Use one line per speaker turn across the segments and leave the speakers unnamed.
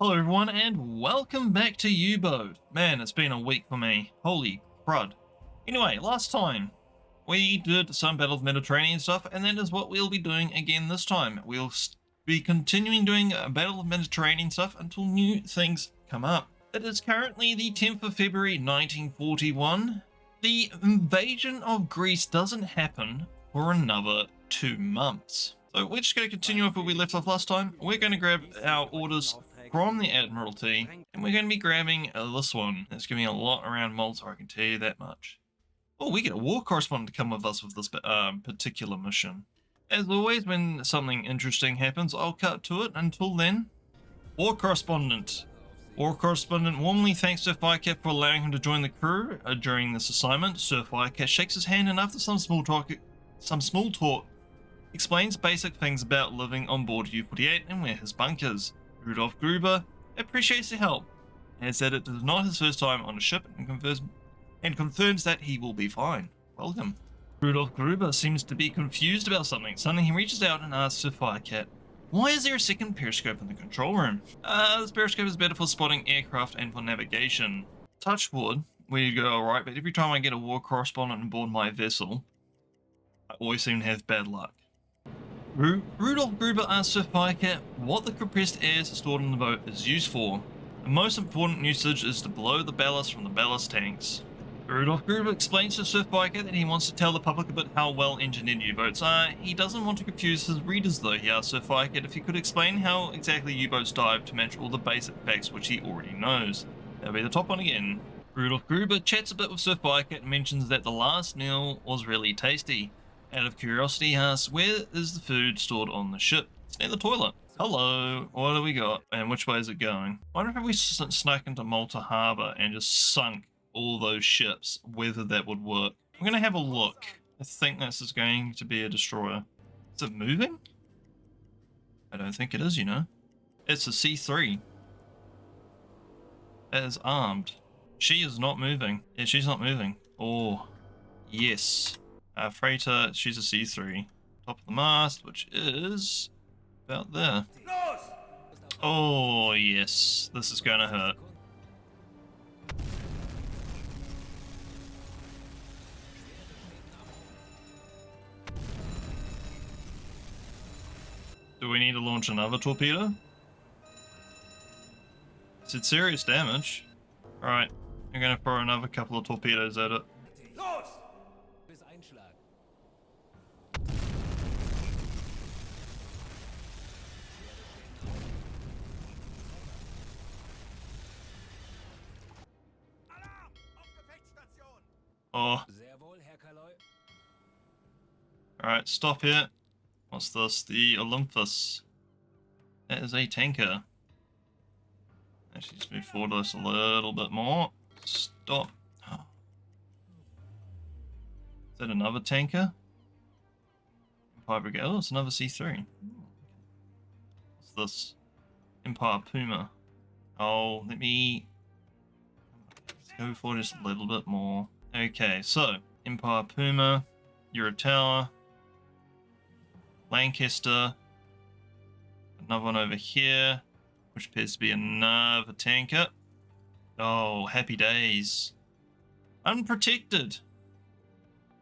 Hello everyone and welcome back to UBOAT. Man, it's been a week for me. Holy crud. Anyway, last time we did some Battle of the Mediterranean stuff, and that is what we'll be doing again this time. We'll be continuing doing Battle of the Mediterranean stuff until new things come up. It is currently the 10th of February 1941. The invasion of Greece doesn't happen for another 2 months. So we're just going to continue with where we left off last time. We're going to grab our orders from the Admiralty, and we're going to be grabbing this one. It's giving a lot around Malta, I can tell you that much. Oh, we get a war correspondent to come with us with this particular mission. As always, when something interesting happens, I'll cut to it. Until then, war correspondent. War correspondent warmly thanks Sir Firecat for allowing him to join the crew during this assignment. Sir Firecat shakes his hand, and after some small talk, explains basic things about living on board U-48 and where his bunkers. Rudolf Gruber appreciates the help, and said it is not his first time on a ship, and confirms that he will be fine. Welcome. Rudolf Gruber seems to be confused about something. Suddenly he reaches out and asks Sir Firecat, why is there a second periscope in the control room? This periscope is better for spotting aircraft and for navigation. Touch wood, we go alright, but every time I get a war correspondent on board my vessel, I always seem to have bad luck. Rudolf Gruber asks Sir Firecat what the compressed air stored in the boat is used for. The most important usage is to blow the ballast from the ballast tanks. Rudolf Gruber explains to Sir Firecat that he wants to tell the public about how well engineered U-boats are. He doesn't want to confuse his readers though. He asks Sir Firecat if he could explain how exactly U-boats dive to match all the basic facts which he already knows. That'll be the top one again. Rudolf Gruber chats a bit with Sir Firecat and mentions that the last meal was really tasty. Out of curiosity, he asks, where is the food stored on the ship? It's near the toilet. Hello, what do we got? And which way is it going? I wonder if we snuck into Malta Harbour and just sunk all those ships, whether that would work. I'm going to have a look. I think this is going to be a destroyer. Is it moving? I don't think it is, you know. It's a C3. It is armed. She is not moving. Yeah, she's not moving. Oh, yes. Freighter, she's a C3. Top of the mast, which is about there. Oh, yes. This is going to hurt. Do we need to launch another torpedo? It did serious damage. Alright, I'm going to throw another couple of torpedoes at it. Oh. Alright, stop here. What's this? The Olympus. That is a tanker. Actually, just move forward this a little bit more. Stop. Oh. Is that another tanker? Empire Brigade. Oh, it's another C3. What's this? Empire Puma. Oh, let's go for just a little bit more. Okay, so Empire Puma, Eurotower, Lancaster, another one over here, which appears to be another tanker. Oh, happy days. Unprotected.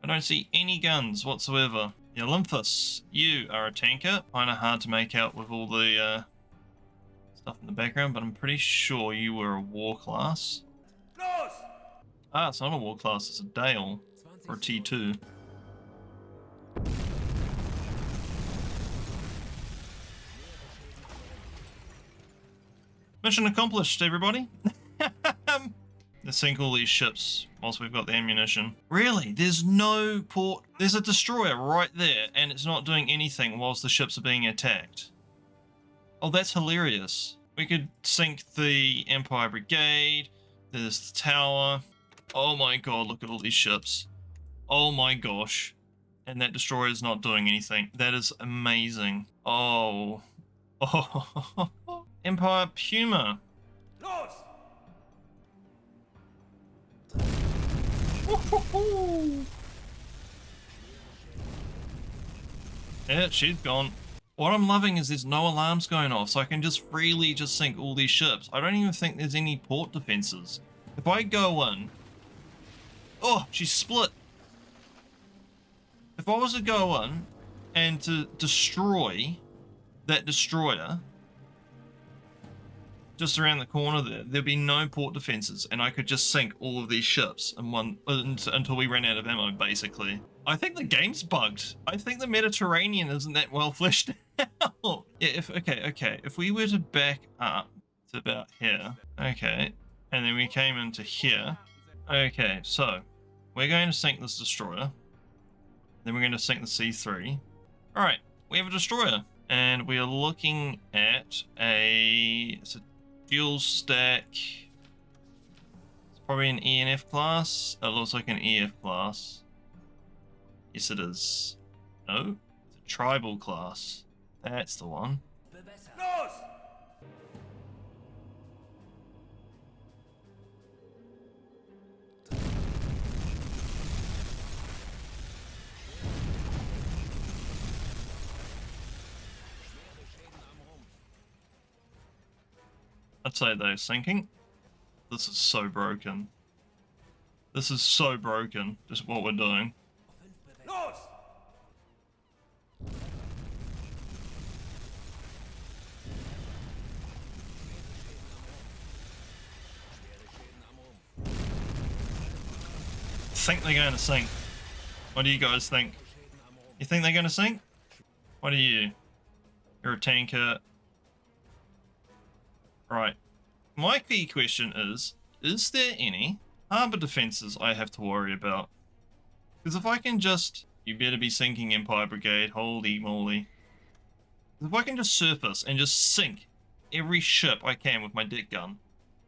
I don't see any guns whatsoever. The Olympus, you are a tanker. Kinda hard to make out with all the stuff in the background, but I'm pretty sure you were a war class. Ah, it's not a war class, it's a Dale, or a T2. Mission accomplished, everybody. Let's sink all these ships whilst we've got the ammunition. Really, there's no port. There's a destroyer right there, and it's not doing anything whilst the ships are being attacked. Oh, that's hilarious. We could sink the Empire Brigade. There's the tower. Oh my god, look at all these ships. Oh my gosh. And that destroyer is not doing anything. That is amazing. Oh. Oh. Empire Puma. Yeah, she's gone. What I'm loving is there's no alarms going off, so I can just freely just sink all these ships. I don't even think there's any port defenses. If I go in... Oh, she's split. If I was to go in and to destroy that destroyer just around the corner there, there'd be no port defenses, and I could just sink all of these ships in one until we ran out of ammo, basically. I think the game's bugged. I think the Mediterranean isn't that well fleshed out. Yeah, if we were to back up to about here, okay, and then we came into here, okay, so we're going to sink this destroyer, then we're going to sink the C3. All right, we have a destroyer, and we are looking at it's a dual stack. It's probably an ENF class. It looks like an EF class. Yes, it is. No, it's a tribal class. That's the one. I'd say they're sinking. This is so broken. This is so broken, just what we're doing. I think they're going to sink. What do you guys think? You think they're going to sink? What are you? You're a tanker. Right. My key question is there any harbour defences I have to worry about? Because if I can just... You better be sinking, Empire Brigade. Holy moly. If I can just surface and just sink every ship I can with my deck gun,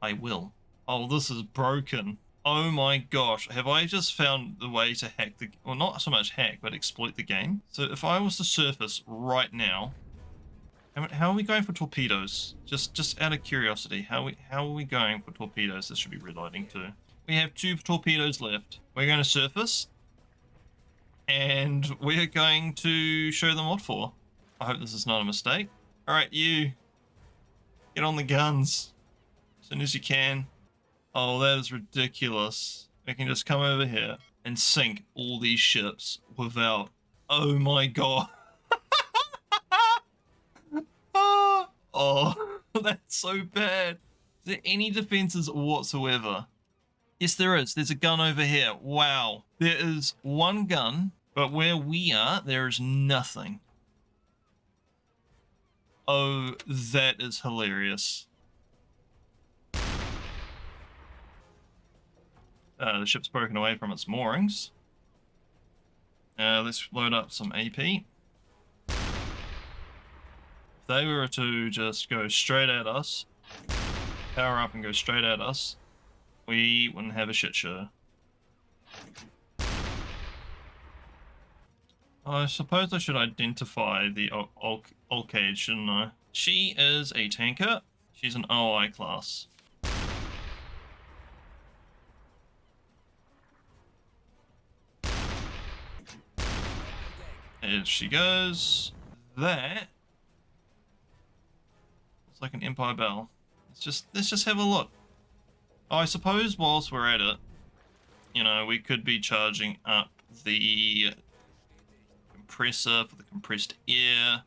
I will. Oh, this is broken. Oh my gosh, have I just found the way to hack the... Well, not so much hack, but exploit the game? So if I was to surface right now... How are we going for torpedoes? Just out of curiosity, how are we going for torpedoes? This should be reloading too. We have 2 torpedoes left. We're going to surface, and we're going to show them what for. I hope this is not a mistake. All right, you get on the guns as soon as you can. Oh, that is ridiculous. We can just come over here and sink all these ships without... Oh my god. Oh, that's so bad. Is there any defenses whatsoever? Yes, there is. There's a gun over here. Wow. There is one gun, but where we are, there is nothing. Oh, that is hilarious. The ship's broken away from its moorings. Let's load up some AP. If they were to just go straight at us, power up and go straight at us, we wouldn't have a shit show. I suppose I should identify the Olcade, shouldn't I? She is a tanker. She's an OI class. There she goes. That looks like an Empire Bell. Let's just have a look. Oh, I suppose whilst we're at it, you know, we could be charging up the compressor for the compressed air.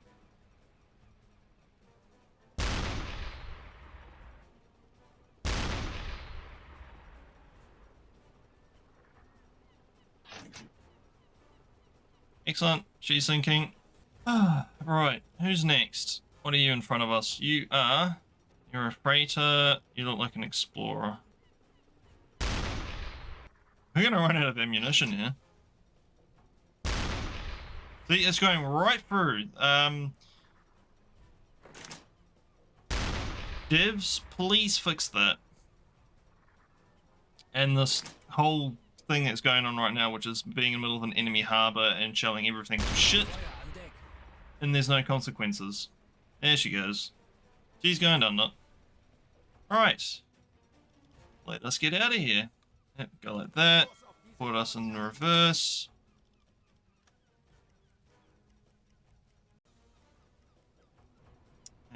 Excellent. She's sinking. Right. Who's next? What are you in front of us? You're a freighter. You look like an explorer. We're gonna run out of ammunition here. See, it's going right through. Devs, please fix that. And this whole thing that's going on right now, which is being in the middle of an enemy harbour and shelling everything to shit, and there's no consequences. There she goes. She's going under it. Alright. Let us get out of here. Yep, go like that. Put us in reverse.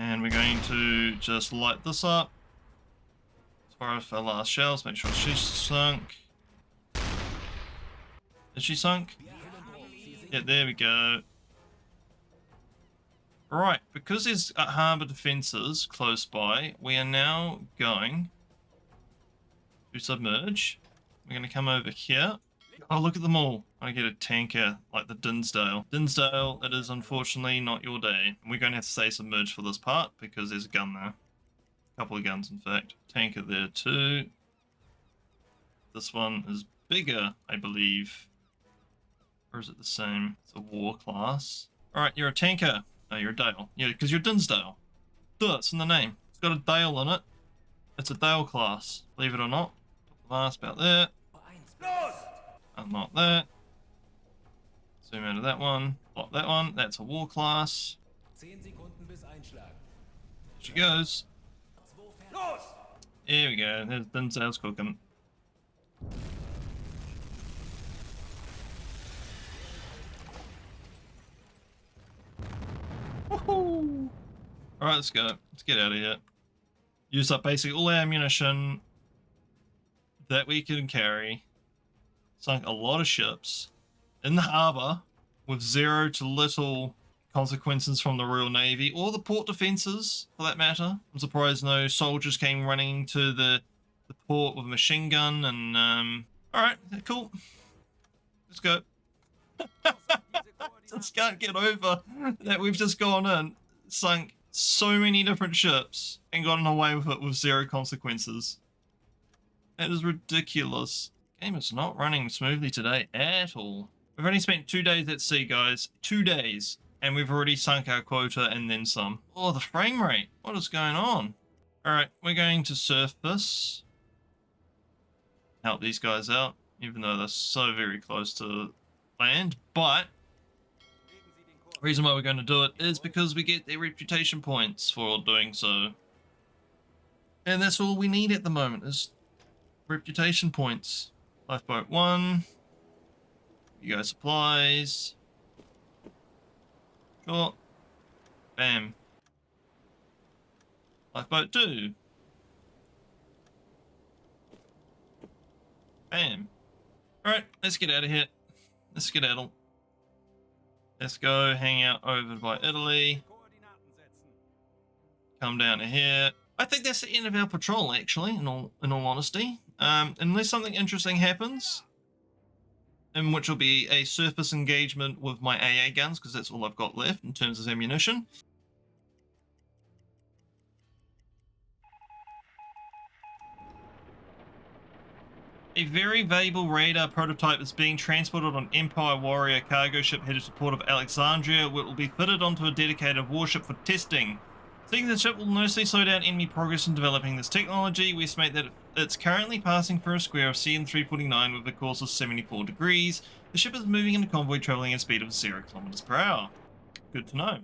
And we're going to just light this up. As far as our last shells, make sure she's sunk. Is she sunk? Yeah, there we go. Right, because there's harbour defences close by, we are now going to submerge. We're going to come over here. Oh, look at them all. I get a tanker like the Dinsdale. Dinsdale, it is unfortunately not your day. We're going to have to stay submerged for this part because there's a gun there. A couple of guns, in fact. Tanker there too. This one is bigger, I believe. Or is it the same? It's a war class. Alright, you're a tanker. No, you're a Dale. Yeah, because you're Dinsdale. Duh, it's in the name. It's got a Dale in it. It's a Dale class. Believe it or not. Put the mask about there. Unlock that. Zoom out of that one. Block that one. That's a war class. There she goes. Here we go. There's Dinsdale's cooking. Woohoo! Alright, let's go. Let's get out of here. Use up basically all our ammunition that we can carry. Sunk a lot of ships in the harbour with zero to little consequences from the Royal Navy or the port defences for that matter. I'm surprised no soldiers came running to the port with a machine gun and alright, cool. Let's go. Just can't get over that we've just gone in, sunk so many different ships and gotten away with it with zero consequences. That is ridiculous. Game is not running smoothly today at all. We've only spent 2 days at sea, guys. 2 days. And we've already sunk our quota and then some. Oh, the frame rate. What is going on? Alright, we're going to surface. Help these guys out, even though they're so very close to land. But the reason why we're going to do it is because we get their reputation points for doing so. And that's all we need at the moment is reputation points. Lifeboat 1. You go supplies. Sure. Bam. Lifeboat 2. Bam. Alright, let's get out of here. Let's skedaddle. Let's go hang out over by Italy. Come down to here. I think that's the end of our patrol, actually, in all honesty. Unless something interesting happens, in which will be a surface engagement with my AA guns, because that's all I've got left in terms of ammunition. A very valuable radar prototype is being transported on Empire Warrior cargo ship headed to the port of Alexandria, where it will be fitted onto a dedicated warship for testing. Seeing the ship will mostly slow down enemy progress in developing this technology, we estimate that it's currently passing through a square of CN 349 with a course of 74 degrees. The ship is moving in a convoy travelling at a speed of 0 kilometers per hour. Good to know.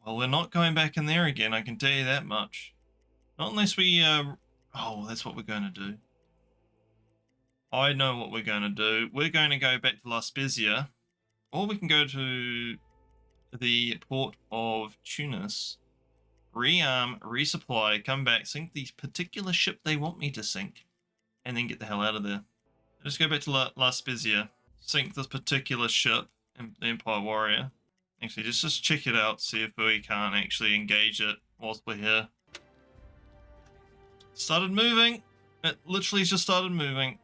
Well, we're not going back in there again, I can tell you that much. Not unless we, oh, that's what we're going to do. I know what we're going to do. We're going to go back to La Spezia, or we can go to the port of Tunis, rearm, resupply, come back, sink the particular ship they want me to sink, and then get the hell out of there. Just go back to La Spezia, sink this particular ship, the Empire Warrior. Actually, just check it out, see if we can't actually engage it whilst we're here. Started moving. It literally just started moving.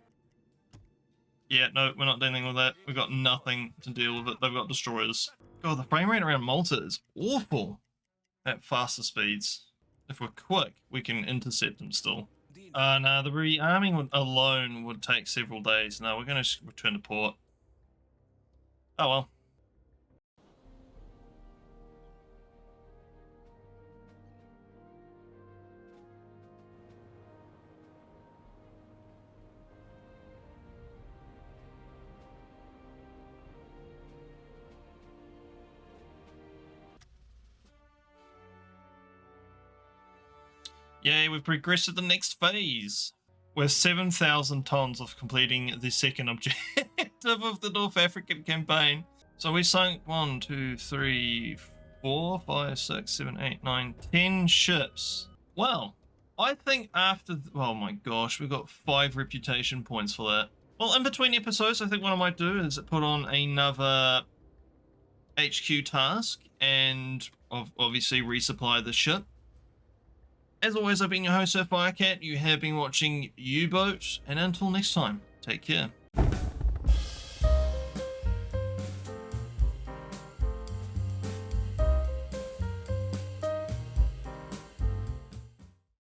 Yeah, no, we're not dealing with that. We've got nothing to deal with it. They've got destroyers. God, the frame rate around Malta is awful at faster speeds. If we're quick, we can intercept them still. No, the rearming alone would take several days. No, we're going to return to port. Oh well. Yay, we've progressed to the next phase. We're 7,000 tons of completing the second objective of the North African campaign. So we sunk 1, 2, 3, 4, 5, 6, 7, 8, 9, 10 ships. Well, I think after, oh my gosh, we've got 5 reputation points for that. Well, in between episodes, I think what I might do is put on another HQ task and obviously resupply the ship. As always, I've been your host, Firecat. You have been watching U-Boat, and until next time, take care.